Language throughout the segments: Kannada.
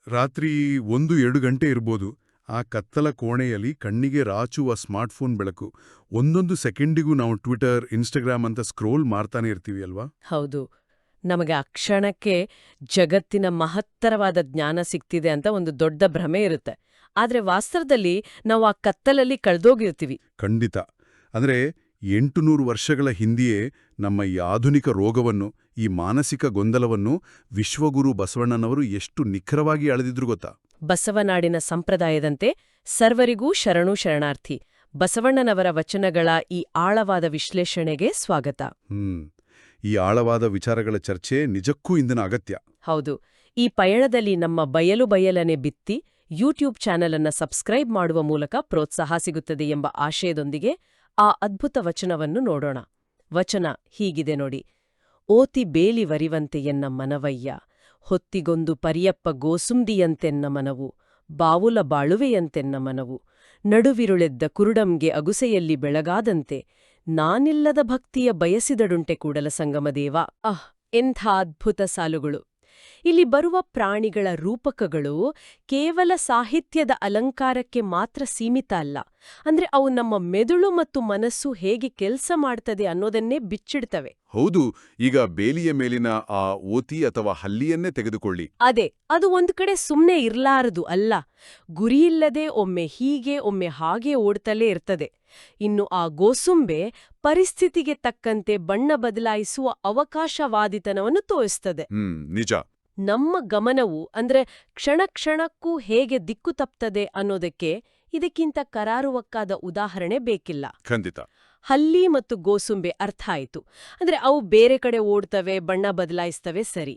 ರಾತ್ರಿ 1-2 ಗಂಟೆ ಇರ್ಬೋದು. ಆ ಕತ್ತಲ ಕೋಣೆಯಲ್ಲಿ ಕಣ್ಣಿಗೆ ರಾಚುವ ಸ್ಮಾರ್ಟ್ಫೋನ್ ಬೆಳಕು. ಒಂದೊಂದು ಸೆಕೆಂಡಿಗೂ ನಾವು ಟ್ವಿಟರ್, ಇನ್ಸ್ಟಾಗ್ರಾಮ್ ಅಂತ ಸ್ಕ್ರೋಲ್ ಮಾಡ್ತಾನೆ ಇರ್ತೀವಿ ಅಲ್ವಾ? ಹೌದು. ನಮಗೆ ಆ ಕ್ಷಣಕ್ಕೆ ಜಗತ್ತಿನ ಮಹತ್ತರವಾದ ಜ್ಞಾನ ಸಿಗ್ತಿದೆ ಅಂತ ಒಂದು ದೊಡ್ಡ ಭ್ರಮೆ ಇರುತ್ತೆ. ಆದ್ರೆ ವಾಸ್ತವದಲ್ಲಿ ನಾವು ಆ ಕತ್ತಲಲ್ಲಿ ಕಳೆದೋಗಿರ್ತೀವಿ. ಖಂಡಿತ. ಅಂದ್ರೆ 800 ವರ್ಷಗಳ ಹಿಂದೆಯೇ ನಮ್ಮ ಈ ಆಧುನಿಕ ರೋಗವನ್ನು, ಈ ಮಾನಸಿಕ ಗೊಂದಲವನ್ನು ವಿಶ್ವಗುರು ಬಸವಣ್ಣನವರು ಎಷ್ಟು ನಿಖರವಾಗಿ ಅಳೆದಿದ್ರು ಗೊತ್ತಾ? ಬಸವನಾಡಿನ ಸಂಪ್ರದಾಯದಂತೆ ಸರ್ವರಿಗೂ ಶರಣು ಶರಣಾರ್ಥಿ. ಬಸವಣ್ಣನವರ ವಚನಗಳ ಈ ಆಳವಾದ ವಿಶ್ಲೇಷಣೆಗೆ ಸ್ವಾಗತ. ಈ ಆಳವಾದ ವಿಚಾರಗಳ ಚರ್ಚೆ ನಿಜಕ್ಕೂ ಇಂದಿನ ಅಗತ್ಯ. ಹೌದು. ಈ ಪಯಣದಲ್ಲಿ ನಮ್ಮ ಬಯಲನೆ ಬಿತ್ತಿ ಯೂಟ್ಯೂಬ್ ಚಾನೆಲ್ ಅನ್ನ ಸಬ್ಸ್ಕ್ರೈಬ್ ಮಾಡುವ ಮೂಲಕ ಪ್ರೋತ್ಸಾಹ ಸಿಗುತ್ತದೆ ಎಂಬ ಆಶಯದೊಂದಿಗೆ ಆ ಅದ್ಭುತ ವಚನವನ್ನು ನೋಡೋಣ. ವಚನ ಹೀಗಿದೆ ನೋಡಿ. ಓತಿ ಬೇಲಿ ವರಿವಂತೆಯನ್ನ ಮನವಯ್ಯ, ಹೊತ್ತಿಗೊಂದು ಪರಿಯಪ್ಪ ಗೋಸುಂದಿಯಂತೆನ್ನ ಮನವು, ಬಾವುಲ ಬಾಳುವೆಯಂತೆನ್ನ ಮನವು, ನಡುವಿರುಳೆದ್ದ ಕುರುಡಂಗೆ ಅಗುಸೆಯಲ್ಲಿ ಬೆಳಗಾದಂತೆ, ನಾನಿಲ್ಲದ ಭಕ್ತಿಯ ಬಯಸಿದಡುಂಟೆ ಕೂಡಲ ಸಂಗಮದೇವ. ಎಂಥ ಅದ್ಭುತ ಸಾಲುಗಳು! ಇಲ್ಲಿ ಬರುವ ಪ್ರಾಣಿಗಳ ರೂಪಕಗಳು ಕೇವಲ ಸಾಹಿತ್ಯದ ಅಲಂಕಾರಕ್ಕೆ ಮಾತ್ರ ಸೀಮಿತ ಅಲ್ಲ. ಅಂದ್ರೆ ಅವು ನಮ್ಮ ಮೆದುಳು ಮತ್ತು ಮನಸ್ಸು ಹೇಗೆ ಕೆಲಸ ಮಾಡ್ತದೆ ಅನ್ನೋದನ್ನೇ ಬಿಚ್ಚಿಡ್ತವೆ. ಹೌದು. ಈಗ ಬೇಲಿಯ ಮೇಲಿನ ಆ ಓತಿ ಅಥವಾ ಹಲ್ಲಿಯನ್ನೇ ತೆಗೆದುಕೊಳ್ಳಿ. ಅದೇ, ಅದು ಒಂದು ಕಡೆ ಸುಮ್ನೆ ಇರ್ಲಾರದು ಅಲ್ಲ. ಗುರಿಯಿಲ್ಲದೆ ಒಮ್ಮೆ ಹೀಗೆ ಒಮ್ಮೆ ಹಾಗೆ ಓಡ್ತಲೇ ಇರ್ತದೆ. ಇನ್ನು ಆ ಗೋಸುಂಬೆ ಪರಿಸ್ಥಿತಿಗೆ ತಕ್ಕಂತೆ ಬಣ್ಣ ಬದಲಾಯಿಸುವ ಅವಕಾಶವಾದಿತನವನ್ನು ತೋರಿಸ್ತದೆ. ನಿಜ. ನಮ್ಮ ಗಮನವು ಅಂದ್ರೆ ಕ್ಷಣಕ್ಕೂ ಹೇಗೆ ದಿಕ್ಕು ತಪ್ತದೆ ಅನ್ನೋದಕ್ಕೆ ಇದಕ್ಕಿಂತ ಕರಾರುವಕ್ಕಾದ ಉದಾಹರಣೆ ಬೇಕಿಲ್ಲ. ಖಂಡಿತ. ಹಲ್ಲಿ ಮತ್ತು ಗೋಸುಂಬೆ ಅರ್ಥ ಆಯ್ತು. ಅಂದ್ರೆ ಅವು ಬೇರೆ ಕಡೆ ಓಡ್ತವೆ, ಬಣ್ಣ ಬದಲಾಯಿಸ್ತವೆ, ಸರಿ.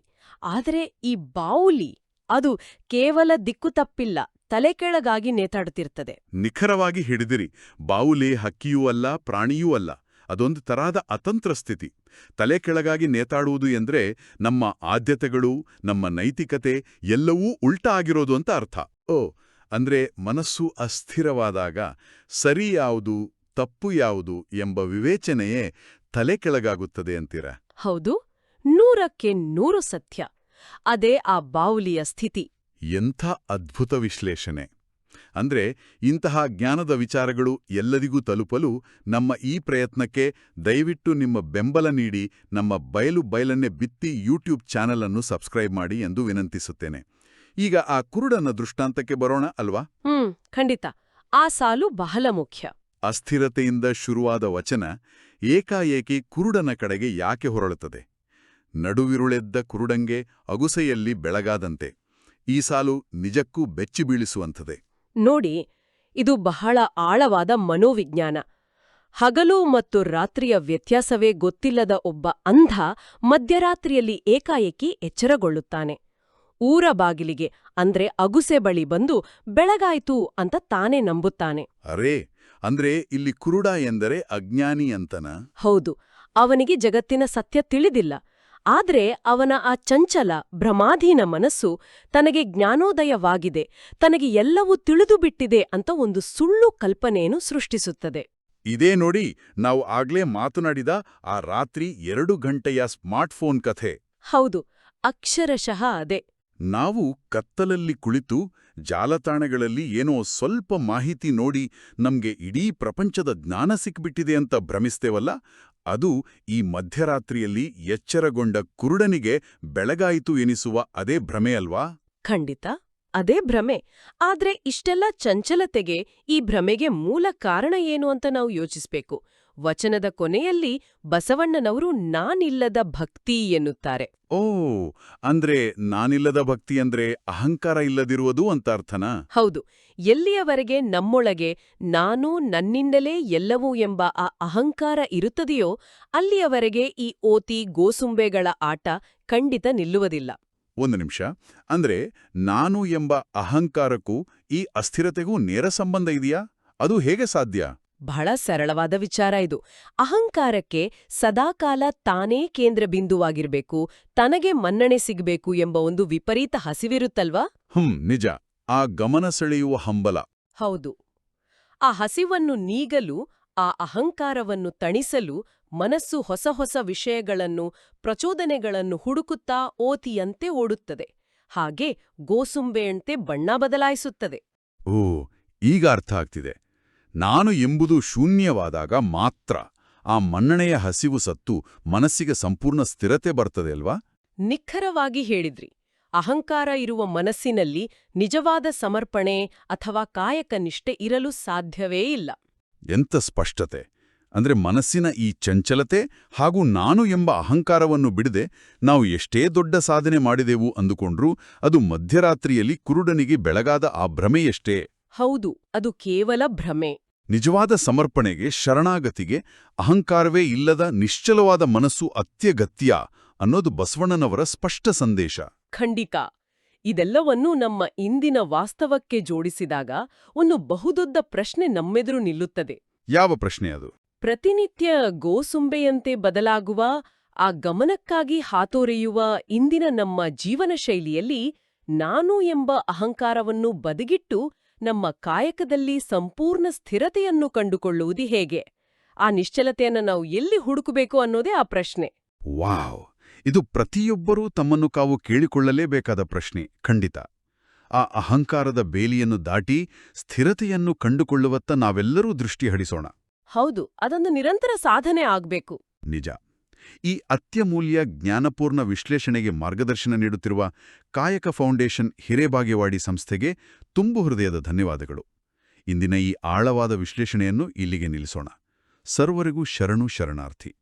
ಆದರೆ ಈ ಬಾವುಲಿ, ಅದು ಕೇವಲ ದಿಕ್ಕು ತಪ್ಪಿಲ್ಲ, ತಲೆ ಕೆಳಗಾಗಿ ನೇತಾಡುತ್ತಿರ್ತದೆ. ನಿಖರವಾಗಿ ಹಿಡಿದಿರಿ. ಬಾವುಲಿ ಹಕ್ಕಿಯೂ ಅಲ್ಲ, ಪ್ರಾಣಿಯೂ ಅಲ್ಲ. ಅದೊಂದು ತರಹದ ಅತಂತ್ರ ಸ್ಥಿತಿ. ತಲೆ ಕೆಳಗಾಗಿ ನೇತಾಡುವುದು ಎಂದ್ರೆ ನಮ್ಮ ಆದ್ಯತೆಗಳು, ನಮ್ಮ ನೈತಿಕತೆ ಎಲ್ಲವೂ ಉಲ್ಟಾ ಆಗಿರೋದು ಅಂತ ಅರ್ಥ. ಅಂದ್ರೆ ಮನಸ್ಸು ಅಸ್ಥಿರವಾದಾಗ ಸರಿ ಯಾವುದು, ತಪ್ಪು ಯಾವುದು ಎಂಬ ವಿವೇಚನೆಯೇ ತಲೆ ಕೆಳಗಾಗುತ್ತದೆ ಅಂತೀರ? ಹೌದು, 100% ಸತ್ಯ. ಅದೇ ಆ ಬಾವುಲಿಯ ಸ್ಥಿತಿ. ಎಂಥ ಅದ್ಭುತ ವಿಶ್ಲೇಷಣೆ! ಅಂದ್ರೆ ಇಂತಹ ಜ್ಞಾನದ ವಿಚಾರಗಳು ಎಲ್ಲರಿಗೂ ತಲುಪಲು ನಮ್ಮ ಈ ಪ್ರಯತ್ನಕ್ಕೆ ದಯವಿಟ್ಟು ನಿಮ್ಮ ಬೆಂಬಲ ನೀಡಿ ನಮ್ಮ ಬಯಲನ್ನೇ ಬಿತ್ತಿ ಯೂಟ್ಯೂಬ್ ಚಾನೆಲ್ ಅನ್ನು ಸಬ್ಸ್ಕ್ರೈಬ್ ಮಾಡಿ ಎಂದು ವಿನಂತಿಸುತ್ತೇನೆ. ಈಗ ಆ ಕುರುಡನ ದೃಷ್ಟಾಂತಕ್ಕೆ ಬರೋಣ ಅಲ್ವಾ? ಖಂಡಿತ. ಆ ಸಾಲು ಬಹಳ ಮುಖ್ಯ. ಅಸ್ಥಿರತೆಯಿಂದ ಶುರುವಾದ ವಚನ ಏಕಾಏಕಿ ಕುರುಡನ ಕಡೆಗೆ ಯಾಕೆ ಹೊರಳುತ್ತದೆ? ನಡುವಿರುಳೆದ್ದ ಕುರುಡಂಗೆ ಅಗುಸೆಯಲ್ಲಿ ಬೆಳಗಾದಂತೆ. ಈ ಸಾಲು ನಿಜಕ್ಕೂ ಬೆಚ್ಚಿ ಬೀಳಿಸುವಂಥದೆ. ನೋಡಿ, ಇದು ಬಹಳ ಆಳವಾದ ಮನೋವಿಜ್ಞಾನ. ಹಗಲು ಮತ್ತು ರಾತ್ರಿಯ ವ್ಯತ್ಯಾಸವೇ ಗೊತ್ತಿಲ್ಲದ ಒಬ್ಬ ಅಂಧ ಮಧ್ಯರಾತ್ರಿಯಲ್ಲಿ ಏಕಾಏಕಿ ಎಚ್ಚರಗೊಳ್ಳುತ್ತಾನೆ. ಊರ ಬಾಗಿಲಿಗೆ ಅಂದ್ರೆ ಅಗುಸೆ ಬಳಿ ಬಂದು ಬೆಳಗಾಯ್ತು ಅಂತ ತಾನೇ ನಂಬುತ್ತಾನೆ. ಅರೇ, ಅಂದ್ರೆ ಇಲ್ಲಿ ಕುರುಡ ಎಂದರೆ ಅಜ್ಞಾನಿ ಅಂತನ? ಹೌದು. ಅವನಿಗೆ ಜಗತ್ತಿನ ಸತ್ಯ ತಿಳಿದಿಲ್ಲ. ಆದ್ರೆ ಅವನ ಆ ಚಂಚಲ ಭ್ರಮಾಧೀನ ಮನಸ್ಸು ತನಗೆ ಜ್ಞಾನೋದಯವಾಗಿದೆ, ತನಗೆ ಎಲ್ಲವೂ ತಿಳಿದುಬಿಟ್ಟಿದೆ ಅಂತ ಒಂದು ಸುಳ್ಳು ಕಲ್ಪನೆಯನ್ನು ಸೃಷ್ಟಿಸುತ್ತದೆ. ಇದೇ ನೋಡಿ, ನಾವು ಆಗ್ಲೇ ಮಾತನಾಡಿದ ಆ ರಾತ್ರಿ 2 ಗಂಟೆಯ ಸ್ಮಾರ್ಟ್ಫೋನ್ ಕಥೆ. ಹೌದು, ಅಕ್ಷರಶಃ ಅದೇ. ನಾವು ಕತ್ತಲಲ್ಲಿ ಕುಳಿತು ಜಾಲತಾಣಗಳಲ್ಲಿ ಏನೋ ಸ್ವಲ್ಪ ಮಾಹಿತಿ ನೋಡಿ ನಮ್ಗೆ ಇಡೀ ಪ್ರಪಂಚದ ಜ್ಞಾನ ಸಿಕ್ಬಿಟ್ಟಿದೆ ಅಂತ ಭ್ರಮಿಸ್ತೇವಲ್ಲ, ಅದು ಈ ಮಧ್ಯರಾತ್ರಿಯಲ್ಲಿ ಎಚ್ಚರಗೊಂಡ ಕುರುಡನಿಗೆ ಬೆಳಗಾಯಿತು ಎನಿಸುವ ಅದೇ ಭ್ರಮೆ ಅಲ್ವಾ? ಖಂಡಿತ, ಅದೇ ಭ್ರಮೆ. ಆದ್ರೆ ಇಷ್ಟೆಲ್ಲ ಚಂಚಲತೆಗೆ, ಈ ಭ್ರಮೆಗೆ ಮೂಲ ಕಾರಣ ಏನು ಅಂತ ನಾವು ಯೋಚಿಸ್ಬೇಕು. ವಚನದ ಕೊನೆಯಲ್ಲಿ ಬಸವಣ್ಣನವರು ನಾನಿಲ್ಲದ ಭಕ್ತಿ ಎನ್ನುತ್ತಾರೆ. ಅಂದ್ರೆ ನಾನಿಲ್ಲದ ಭಕ್ತಿ ಅಂದ್ರೆ ಅಹಂಕಾರ ಇಲ್ಲದಿರುವುದು ಅಂತ ಅರ್ಥನಾ? ಹೌದು. ಎಲ್ಲಿಯವರೆಗೆ ನಮ್ಮೊಳಗೆ ನಾನು ನನ್ನಿಂದಲೇ ಎಲ್ಲವೂ ಎಂಬ ಆ ಅಹಂಕಾರ ಇರುತ್ತದೆಯೋ ಅಲ್ಲಿಯವರೆಗೆ ಈ ಓತಿ ಗೋಸುಂಬೆಗಳ ಆಟ ಖಂಡಿತ ನಿಲ್ಲುವುದಿಲ್ಲ. ಒಂದು ನಿಮಿಷ. ಅಂದ್ರೆ ನಾನು ಎಂಬ ಅಹಂಕಾರಕ್ಕೂ ಈ ಅಸ್ಥಿರತೆಗೂ ನೇರ ಸಂಬಂಧ ಇದೆಯಾ? ಅದು ಹೇಗೆ ಸಾಧ್ಯ? ಬಹಳ ಸರಳವಾದ ವಿಚಾರ ಇದು. ಅಹಂಕಾರಕ್ಕೆ ಸದಾಕಾಲ ತಾನೇ ಕೇಂದ್ರ ಬಿಂದುವಾಗಿರ್ಬೇಕು, ತನಗೆ ಮನ್ನಣೆ ಸಿಗಬೇಕು ಎಂಬ ಒಂದು ವಿಪರೀತ ಹಸಿವಿರುತ್ತಲ್ವಾ? ನಿಜ. ಆ ಗಮನ ಸೆಳೆಯುವ ಹಂಬಲ. ಹೌದು. ಆ ಹಸಿವನ್ನು ನೀಗಲು, ಆ ಅಹಂಕಾರವನ್ನು ತಣಿಸಲು ಮನಸ್ಸು ಹೊಸ ಹೊಸ ವಿಷಯಗಳನ್ನು, ಪ್ರಚೋದನೆಗಳನ್ನು ಹುಡುಕುತ್ತಾ ಓತಿಯಂತೆ ಓಡುತ್ತದೆ. ಹಾಗೆ ಗೋಸುಂಬೆಯಂತೆ ಬಣ್ಣ ಬದಲಾಯಿಸುತ್ತದೆ. ಓ, ಈಗ ಅರ್ಥ ಆಗ್ತಿದೆ. ನಾನು ಎಂಬುದು ಶೂನ್ಯವಾದಾಗ ಮಾತ್ರ ಆ ಮನ್ನಣೆಯ ಹಸಿವು ಸತ್ತು ಮನಸ್ಸಿಗೆ ಸಂಪೂರ್ಣ ಸ್ಥಿರತೆ ಬರ್ತದೆ ಅಲ್ವಾ? ನಿಖರವಾಗಿ ಹೇಳಿದ್ರಿ. ಅಹಂಕಾರ ಇರುವ ಮನಸ್ಸಿನಲ್ಲಿ ನಿಜವಾದ ಸಮರ್ಪಣೆ ಅಥವಾ ಕಾಯಕ ನಿಷ್ಠೆ ಇರಲು ಸಾಧ್ಯವೇ ಇಲ್ಲ. ಎಂಥ ಸ್ಪಷ್ಟತೆ! ಅಂದ್ರೆ ಮನಸ್ಸಿನ ಈ ಚಂಚಲತೆ ಹಾಗೂ ನಾನು ಎಂಬ ಅಹಂಕಾರವನ್ನು ಬಿಡದೆ ನಾವು ಎಷ್ಟೇ ದೊಡ್ಡ ಸಾಧನೆ ಮಾಡಿದೆವು ಅಂದುಕೊಂಡ್ರೂ ಅದು ಮಧ್ಯರಾತ್ರಿಯಲ್ಲಿ ಕುರುಡನಿಗೆ ಬೆಳಗಾದ ಆ ಭ್ರಮೆಯಷ್ಟೇ. ಹೌದು, ಅದು ಕೇವಲ ಭ್ರಮೆ. ನಿಜವಾದ ಸಮರ್ಪಣೆಗೆ, ಶರಣಾಗತಿಗೆ ಅಹಂಕಾರವೇ ಇಲ್ಲದ ನಿಶ್ಚಲವಾದ ಮನಸ್ಸು ಅತ್ಯಗತ್ಯ ಅನ್ನೋದು ಬಸವಣ್ಣನವರ ಸ್ಪಷ್ಟ ಸಂದೇಶ. ಖಂಡಿತ. ಇದೆಲ್ಲವನ್ನೂ ನಮ್ಮ ಇಂದಿನ ವಾಸ್ತವಕ್ಕೆ ಜೋಡಿಸಿದಾಗ ಒಂದು ಬಹುದೊಡ್ಡ ಪ್ರಶ್ನೆ ನಮ್ಮೆದುರು ನಿಲ್ಲುತ್ತದೆ. ಯಾವ ಪ್ರಶ್ನೆ ಅದು? ಪ್ರತಿನಿತ್ಯ ಗೋಸುಂಬೆಯಂತೆ ಬದಲಾಗುವ, ಆ ಗಮನಕ್ಕಾಗಿ ಹಾತೊರೆಯುವ ಇಂದಿನ ನಮ್ಮ ಜೀವನ ಶೈಲಿಯಲ್ಲಿ ನಾನು ಎಂಬ ಅಹಂಕಾರವನ್ನು ಬದಿಗಿಟ್ಟು ನಮ್ಮ ಕಾಯಕದಲ್ಲಿ ಸಂಪೂರ್ಣ ಸ್ಥಿರತೆಯನ್ನು ಕಂಡುಕೊಳ್ಳುವುದು ಹೇಗೆ? ಆ ನಿಶ್ಚಲತೆಯನ್ನು ನಾವು ಎಲ್ಲಿ ಹುಡುಕಬೇಕು ಅನ್ನೋದೇ ಆ ಪ್ರಶ್ನೆ. ವಾವ್! ಇದು ಪ್ರತಿಯೊಬ್ಬರೂ ತಮ್ಮನ್ನು ತಾವು ಕೇಳಿಕೊಳ್ಳಲೇಬೇಕಾದ ಪ್ರಶ್ನೆ. ಖಂಡಿತ. ಆ ಅಹಂಕಾರದ ಬೇಲಿಯನ್ನು ದಾಟಿ ಸ್ಥಿರತೆಯನ್ನು ಕಂಡುಕೊಳ್ಳುವತ್ತ ನಾವೆಲ್ಲರೂ ದೃಷ್ಟಿ ಹರಿಸೋಣ. ಹೌದು, ಅದೊಂದು ನಿರಂತರ ಸಾಧನೆ ಆಗ್ಬೇಕು. ನಿಜ. ಈ ಅತ್ಯಮೂಲ್ಯ ಜ್ಞಾನಪೂರ್ಣ ವಿಶ್ಲೇಷಣೆಗೆ ಮಾರ್ಗದರ್ಶನ ನೀಡುತ್ತಿರುವ ಕಾಯಕ ಫೌಂಡೇಶನ್ ಹಿರೇಬಾಗೇವಾಡಿ ಸಂಸ್ಥೆಗೆ ತುಂಬು ಹೃದಯದ ಧನ್ಯವಾದಗಳು. ಇಂದಿನ ಈ ಆಳವಾದ ವಿಶ್ಲೇಷಣೆಯನ್ನು ಇಲ್ಲಿಗೆ ನಿಲ್ಲಿಸೋಣ. ಸರ್ವರಿಗೂ ಶರಣು ಶರಣಾರ್ಥಿ.